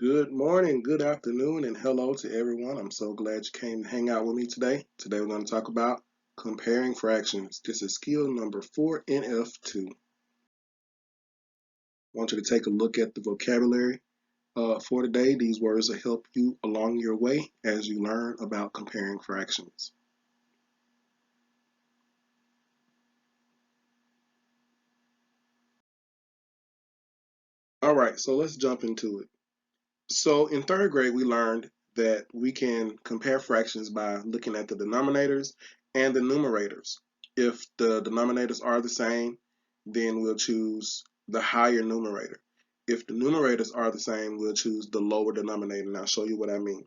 Good morning, good afternoon, and hello to everyone. I'm so glad you came to hang out with me today. Today we're going to talk about comparing fractions. This is skill number 4 in F2. I want you to take a look at the vocabulary for today. These words will help you along your way as you learn about comparing fractions. All right, so let's jump into it. So in third grade, we learned that we can compare fractions by looking at the denominators and the numerators. If the denominators are the same, then we'll choose the higher numerator. If the numerators are the same, we'll choose the lower denominator, and I'll show you what I mean.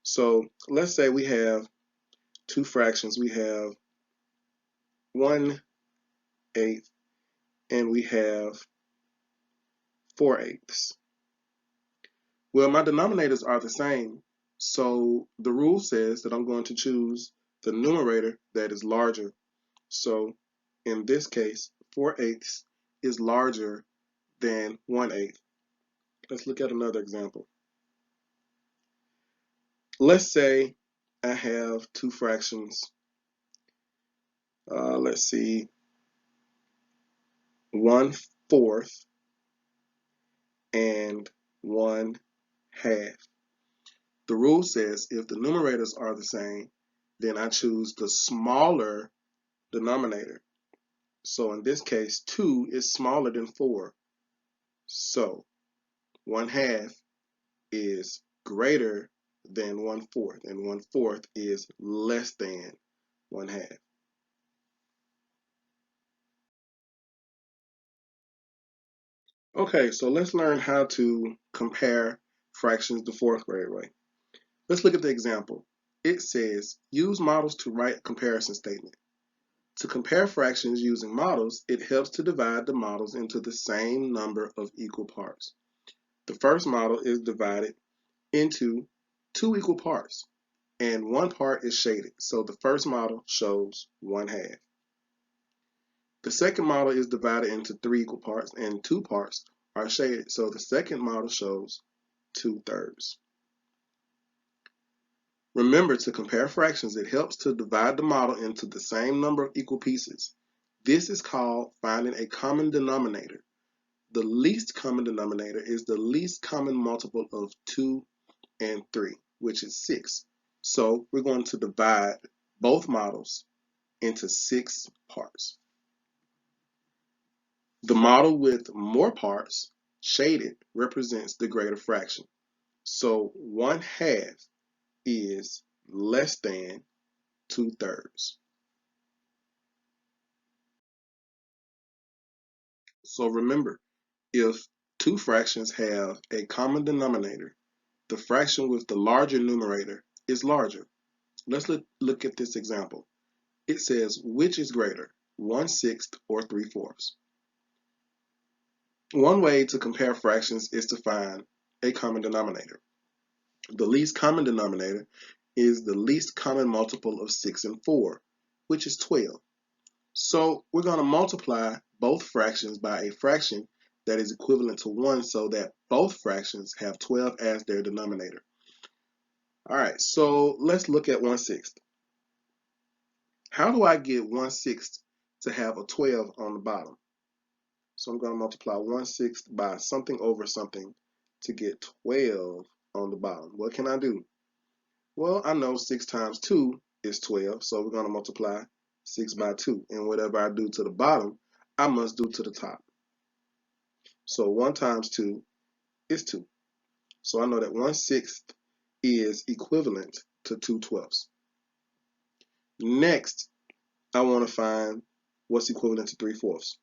So let's say we have two fractions. We have 1/8 and we have 4/8. Well, my denominators are the same, so the rule says that I'm going to choose the numerator that is larger. So in this case, 4/8 is larger than 1/8. Let's look at another example. Let's say I have two fractions. Let's see, 1/4 and 1/2. The rule says if the numerators are the same, then I choose the smaller denominator. So in this case, 2 is smaller than 4. So 1/2 is greater than 1/4, and 1/4 is less than 1/2. Okay, so let's learn how to compare fractions the fourth grade way. Let's look at the example. It says, use models to write a comparison statement. To compare fractions using models, it helps to divide the models into the same number of equal parts. The first model is divided into two equal parts, and one part is shaded, so the first model shows 1/2. The second model is divided into three equal parts, and two parts are shaded, so the second model shows 2/3. Remember, to compare fractions, it helps to divide the model into the same number of equal pieces. This is called finding a common denominator. The least common denominator is the least common multiple of 2 and 3, which is 6. So we're going to divide both models into 6 parts. The model with more parts, shaded, represents the greater fraction. So 1/2 is less than 2/3. So remember, if two fractions have a common denominator, the fraction with the larger numerator is larger. Let's look at this example. It says, which is greater, 1/6 or 3/4? One way to compare fractions is to find a common denominator. The least common denominator is the least common multiple of 6 and 4, which is 12. So we're going to multiply both fractions by a fraction that is equivalent to 1 so that both fractions have 12 as their denominator. All right, so let's look at 1/6. How do I get 1/6 to have a 12 on the bottom? So I'm going to multiply 1/6 by something over something to get 12 on the bottom. What can I do? Well, I know 6 times 2 is 12, so we're going to multiply 6 by 2. And whatever I do to the bottom, I must do to the top. So 1 times 2 is 2. So I know that 1/6 is equivalent to 2/12. Next, I want to find what's equivalent to 3/4.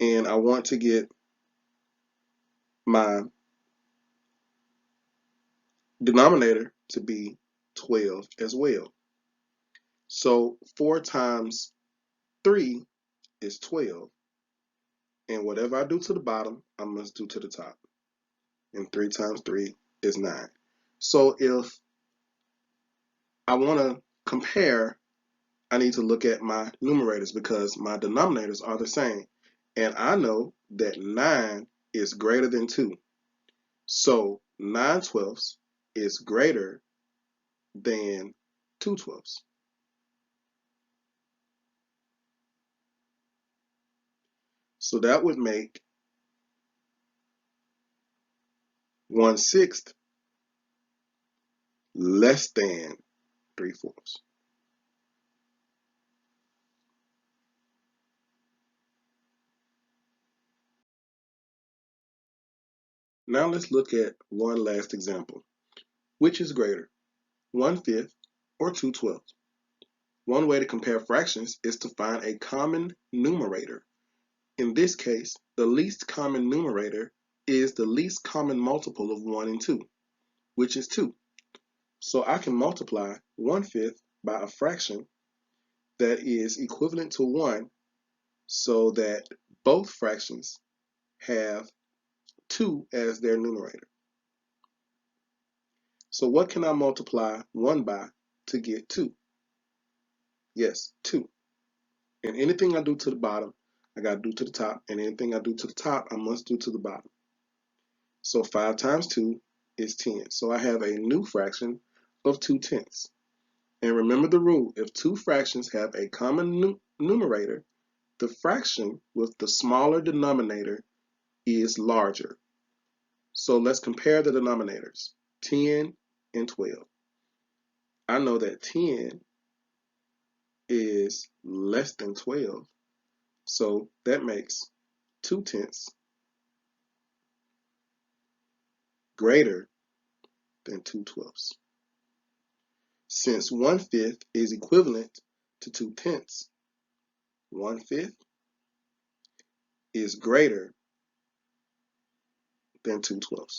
And I want to get my denominator to be 12 as well. So 4 times 3 is 12. And whatever I do to the bottom, I must do to the top. And 3 times 3 is 9. So if I want to compare, I need to look at my numerators because my denominators are the same. And I know that 9 is greater than 2. So 9/12 is greater than 2/12. So that would make 1/6 less than 3/4. Now let's look at one last example. Which is greater, 1/5 or 2/12? One way to compare fractions is to find a common numerator. In this case, the least common numerator is the least common multiple of 1 and 2, which is 2. So I can multiply 1/5 by a fraction that is equivalent to 1 so that both fractions have 2 as their numerator. So what can I multiply 1 by to get 2? Yes, 2. And anything I do to the bottom, I got to do to the top. And anything I do to the top, I must do to the bottom. So 5 times 2 is 10. So I have a new fraction of 2/10. And remember the rule, if two fractions have a common numerator, the fraction with the smaller denominator is larger. So let's compare the denominators, 10 and 12. I know that 10 is less than 12, so that makes 2/10 greater than 2/12. Since 1/5 is equivalent to 2/10, 1/5 is greater than 2/12.